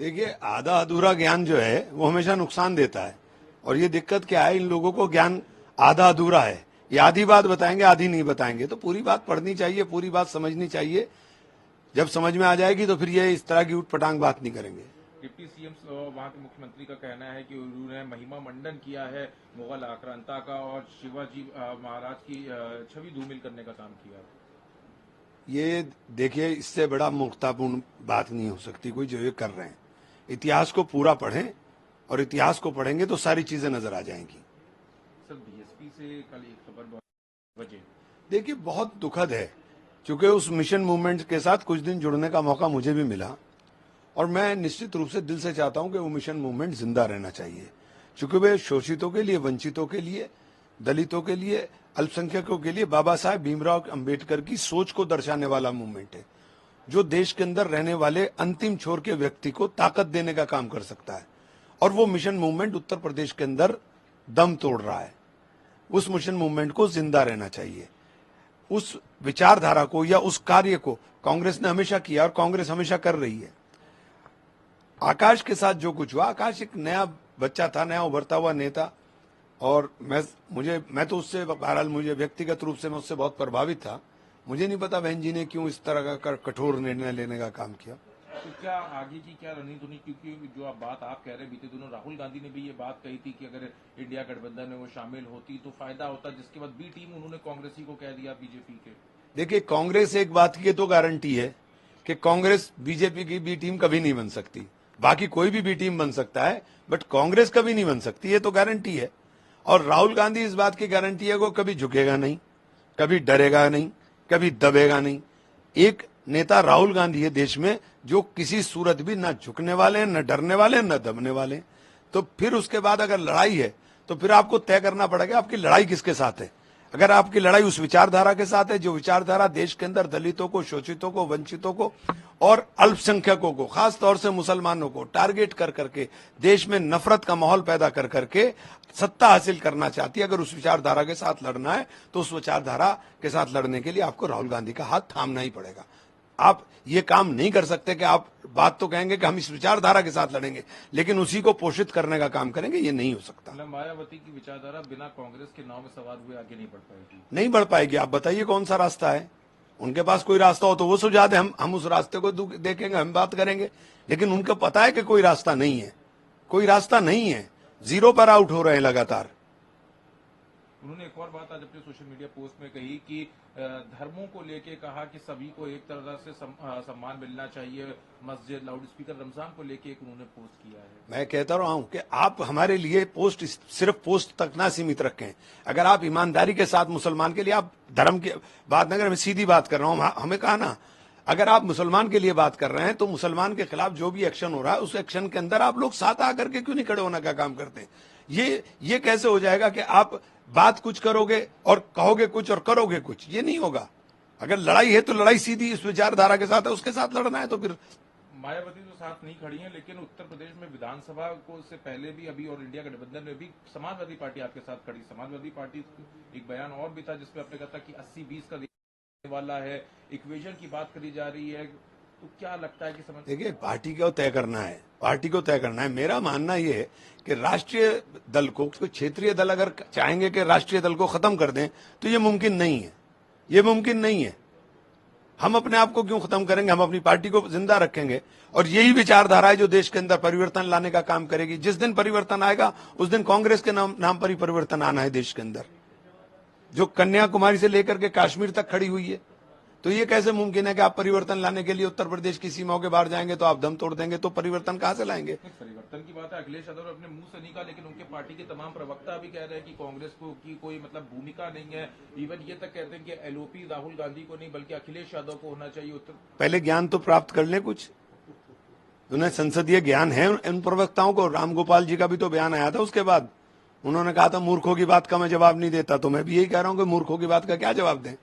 देखिए, आधा अधूरा ज्ञान जो है वो हमेशा नुकसान देता है। और ये दिक्कत क्या है, इन लोगों को ज्ञान आधा अधूरा है। ये आधी बात बताएंगे, आधी नहीं बताएंगे। तो पूरी बात पढ़नी चाहिए, पूरी बात समझनी चाहिए। जब समझ में आ जाएगी तो फिर ये इस तरह की उठपटांग बात नहीं करेंगे। डिप्टी सीएम वहां के मुख्यमंत्री का कहना है कि उन्होंने महिमा मंडन किया है मुगल आक्रांता का और शिवाजी महाराज की छवि धूमिल करने का काम किया। ये देखिए, इससे बड़ा मूर्खतापूर्ण बात नहीं हो सकती कोई, जो ये कर रहे हैं। इतिहास को पूरा पढ़ें, और इतिहास को पढ़ेंगे तो सारी चीजें नजर आ जाएंगी। सर, बीएसपी से कल एक खबर वजह देखिए, बहुत दुखद है, क्योंकि उस मिशन मूवमेंट के साथ कुछ दिन जुड़ने का मौका मुझे भी मिला, और मैं निश्चित रूप से दिल से चाहता हूं कि वो मिशन मूवमेंट जिंदा रहना चाहिए, क्योंकि वे शोषितों के लिए, वंचितों के लिए, दलितों के लिए, अल्पसंख्यकों के लिए बाबा साहेब भीमराव अंबेडकर की सोच को दर्शाने वाला मूवमेंट है, जो देश के अंदर रहने वाले अंतिम छोर के व्यक्ति को ताकत देने का काम कर सकता है। और वो मिशन मूवमेंट उत्तर प्रदेश के अंदर दम तोड़ रहा है। उस मिशन मूवमेंट को जिंदा रहना चाहिए। उस विचारधारा को या उस कार्य को कांग्रेस ने हमेशा किया और कांग्रेस हमेशा कर रही है। आकाश के साथ जो कुछ हुआ, आकाश एक नया बच्चा था, नया उभरता हुआ नेता, और मैं तो उससे, बहरहाल मुझे व्यक्तिगत रूप से मैं उससे बहुत प्रभावित था। मुझे नहीं पता बहन जी ने क्यों इस तरह का कठोर निर्णय लेने का काम किया। तो क्या आगे की क्या रणनीति होनी, क्योंकि जो बात आप कह रहे हैं, बीते दिनों राहुल गांधी ने भी ये बात कही थी कि अगर इंडिया गठबंधन में वो शामिल होती तो फायदा होता, जिसके बाद बी टीम उन्होंने कांग्रेसी को कह दिया बीजेपी के। देखिए, कांग्रेस एक बात की तो गारंटी है कि कांग्रेस बीजेपी की बी टीम कभी नहीं बन सकती। बाकी कोई भी बी टीम बन सकता है, बट कांग्रेस कभी नहीं बन सकती, ये तो गारंटी है। और राहुल गांधी इस बात की गारंटी है, वो कभी झुकेगा नहीं, कभी डरेगा नहीं, कभी दबेगा नहीं। एक नेता राहुल गांधी है देश में, जो किसी सूरत भी न झुकने वाले हैं, न डरने वाले हैं, न दबने वाले हैं। तो फिर उसके बाद अगर लड़ाई है, तो फिर आपको तय करना पड़ेगा आपकी लड़ाई किसके साथ है। अगर आपकी लड़ाई उस विचारधारा के साथ है, जो विचारधारा देश के अंदर दलितों को, शोषितों को, वंचितों को और अल्पसंख्यकों को, खास तौर से मुसलमानों को टारगेट कर करके देश में नफरत का माहौल पैदा कर करके सत्ता हासिल करना चाहती है, अगर उस विचारधारा के साथ लड़ना है, तो उस विचारधारा के साथ लड़ने के लिए आपको राहुल गांधी का हाथ थामना ही पड़ेगा। आप ये काम नहीं कर सकते कि आप बात तो कहेंगे कि हम इस विचारधारा के साथ लड़ेंगे, लेकिन उसी को पोषित करने का काम करेंगे, ये नहीं हो सकता। मतलब मायावती की विचारधारा बिना कांग्रेस के नाव में सवार हुए आगे नहीं बढ़ पाएगी। नहीं बढ़ पाएगी। आप बताइए कौन सा रास्ता है। उनके पास कोई रास्ता हो तो वो सुझा दे, हम उस रास्ते को देखेंगे, हम बात करेंगे। लेकिन उनको पता है कि कोई रास्ता नहीं है, कोई रास्ता नहीं है, जीरो पर आउट हो रहे हैं लगातार। उन्होंने एक और बात आज अपने सोशल मीडिया पोस्ट में कही कि धर्मों को लेके कहा कि सभी को एक तरह से सम्मान मिलना चाहिए। मस्जिद, लाउड स्पीकर, रमजान को लेके एक उन्होंने पोस्ट किया है। मैं कहता रहा हूं कि आप हमारे लिए पोस्ट सिर्फ पोस्ट तक ना सीमित रखें। अगर आप ईमानदारी के साथ मुसलमान के लिए, आप धर्म की बात न करें, मैं सीधी बात कर रहा हूं, हमें कहा ना, अगर आप मुसलमान के लिए बात कर रहे हैं तो मुसलमान के खिलाफ जो भी एक्शन हो रहा है, उस एक्शन के अंदर आप लोग साथ आकर के क्यों नहीं खड़े होने का काम करते हैं। ये कैसे हो जाएगा कि आप बात कुछ करोगे और कहोगे कुछ और करोगे कुछ, ये नहीं होगा। अगर लड़ाई है तो लड़ाई सीधी इस विचारधारा के साथ है, उसके साथ लड़ना है। तो फिर मायावती तो साथ नहीं खड़ी हैं, लेकिन उत्तर प्रदेश में विधानसभा को से पहले भी अभी और इंडिया गठबंधन में भी समाजवादी पार्टी आपके साथ खड़ी। समाजवादी पार्टी एक बयान और भी था जिसमें आपने कहा था कि 80-20 का वाला है, इक्वेशन की बात करी जा रही है। तो क्या लगता है कि समझ, देखिए, पार्टी को तय करना है, पार्टी को तय करना है। मेरा मानना यह है कि राष्ट्रीय दल को, क्षेत्रीय दल अगर चाहेंगे कि राष्ट्रीय दल को खत्म कर दें तो ये मुमकिन नहीं है, ये मुमकिन नहीं है। हम अपने आप को क्यों खत्म करेंगे, हम अपनी पार्टी को जिंदा रखेंगे। और यही विचारधारा है जो देश के अंदर परिवर्तन लाने का काम करेगी। जिस दिन परिवर्तन आएगा उस दिन कांग्रेस के नाम पर ही परिवर्तन आना है देश के अंदर, जो कन्याकुमारी से लेकर के कश्मीर तक खड़ी हुई है। तो ये कैसे मुमकिन है कि आप परिवर्तन लाने के लिए उत्तर प्रदेश की सीमाओं के बाहर जाएंगे तो आप दम तोड़ देंगे, तो परिवर्तन कहां से लाएंगे। परिवर्तन की बात है, अखिलेश यादव ने अपने मुंह से नहीं कहा, लेकिन उनके पार्टी के तमाम प्रवक्ता भी कह रहे हैं कि कांग्रेस को की कोई मतलब भूमिका नहीं है। इवन ये तक कहते हैं कि एलओपी राहुल गांधी को नहीं बल्कि अखिलेश यादव को होना चाहिए। पहले ज्ञान तो प्राप्त कर ले, कुछ उन्हें संसदीय ज्ञान है उन प्रवक्ताओं को। राम गोपाल जी का भी तो बयान आया था, उसके बाद उन्होंने कहा था मूर्खों की बात का मैं जवाब नहीं देता। तो मैं भी यही कह रहा हूं कि मूर्खों की बात का क्या जवाब दें।